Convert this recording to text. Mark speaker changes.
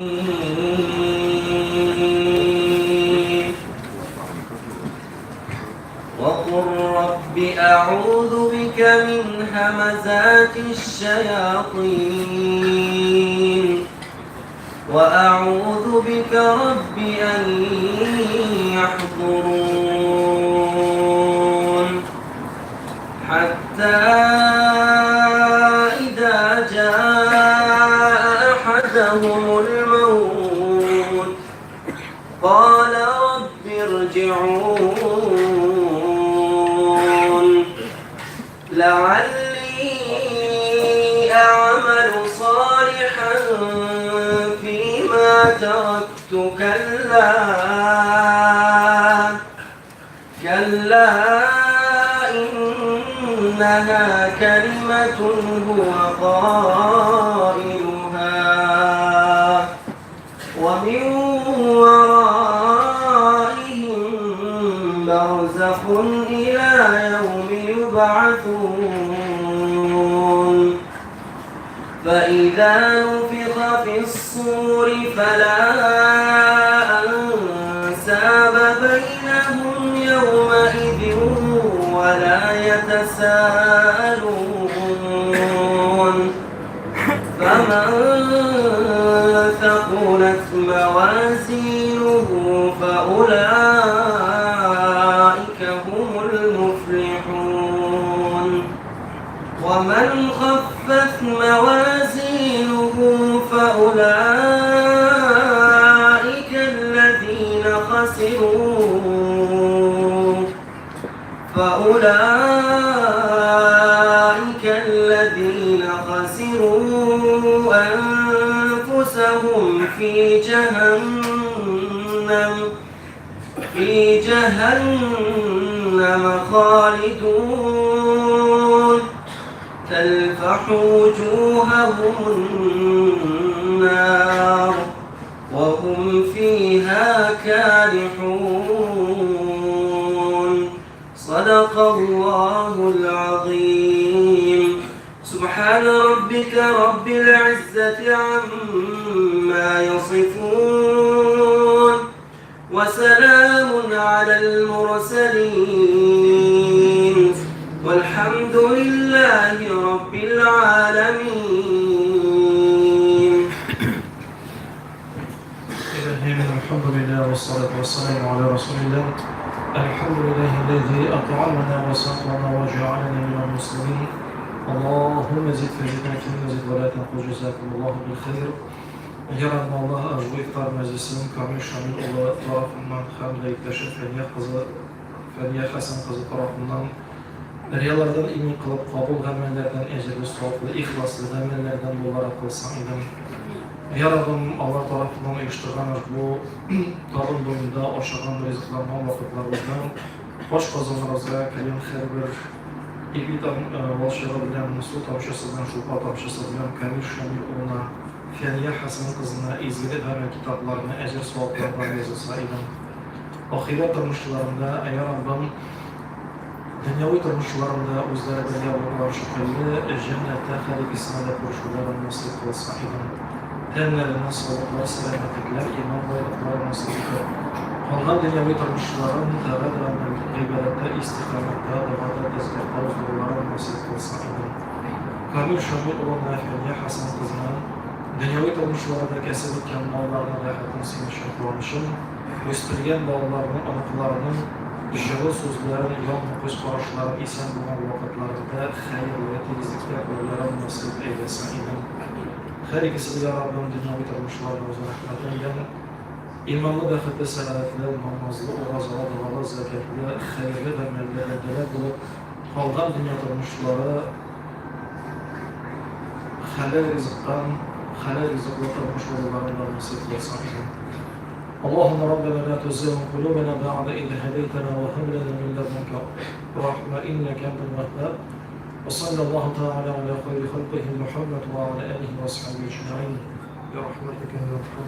Speaker 1: وقل رب أعوذ بك من همزات الشياطين وأعوذ بك رب أن يحضرون حتى إذا جاء أحدهم الموت قال رب ارجعون لعلي أعمل صالحا فيما تركت كلا إنها كلمة هو قائلها ومن ورائهم برزخ إلى يوم يبعثون فإذا نفخ في الصور فلا أنساب بينهم يومئذ ولا يتساءلون فمن ثقلت موازينه فأولئك هم المفلحون ومن خفت موازينه فأولئك الذين خسروا أنفسهم في جهنم خالدون تلفح وجوههم النار وهم فيها كالحون صدق الله العظيم. سبحان ربك رب العزة عما يصفون وسلام على المرسلين والحمد لله رب العالمين.
Speaker 2: الحمد لله والصلاة والسلام على رسول الله. الحمد لله الذي أطعمنا وسقانا وجعلنا من المسلمين. اللهم زد فزدنا وزد ولا تنقص جزاكم الله بالخير. Yaratma Allah arzu iftar meclisinin kamil şamil olarak tarafından hamle iktaşıp Feniye Hasan kızı tarafından riyalardan imin kılıp kabul gamellerden ecrli suatlı, ihlaslı gamellerden olarak kılsan idim. Yaradım Allah tarafından uyuşturganır bu tarım boyunda oşağın rızıklarına vakıtlarından hoş kazanırızda kelim her bir İbidam valşıra bilen su tavşısından şupa tavşısı bilen kamil şamil oluna Feniye Hasan kızına izgili ve kitaplarına ecir suatlardan yazılsa idim. Ahiret durmuşlarında eğer Rabbim dünyavi durmuşlarında özleri bir yavrular şüpheli cennette halik isminde kurşuların nasip kılsa idim. Tenlerine sağlıklar, selametlikler, iman bayraklar nasip kılsa Ondan dünyavi durmuşların tevhid ve ibadette, istikamette, davada, tezgahta huzurların nasip kılsa idim. Kamil şamil olan Feniye Hasan kızına dünyavi durmuşlarda kesilirken mallarına rahatın seni şartlamışım, göstergen bağlarının, anıklarının, Jılı sözlerin, yon nüfus karışların isen bulan vakitlarında hayır ve temizlikte ölülerin nasip eylesin idim. Her ikisi de Rabbim dünyavi durmuşlarına uzun rahmetinden, İmanlı da xıttı selametli, namazlı, uğrazalı, davalı, zekatlı, hayırlı ve melledendeler bulup, kaldan dünya durmuşları, halal rızıkla durmuş olanlarından nasip eylesin idim. اللهم ربنا لا تزغ قلوبنا بعد إذ هديتنا وهب لنا من لدنك رحمة إنك أنت الوهاب وصلى الله تعالى على خير خلقه محمد وعلى آله وأصحابه أجمعين برحمتك يا أرحم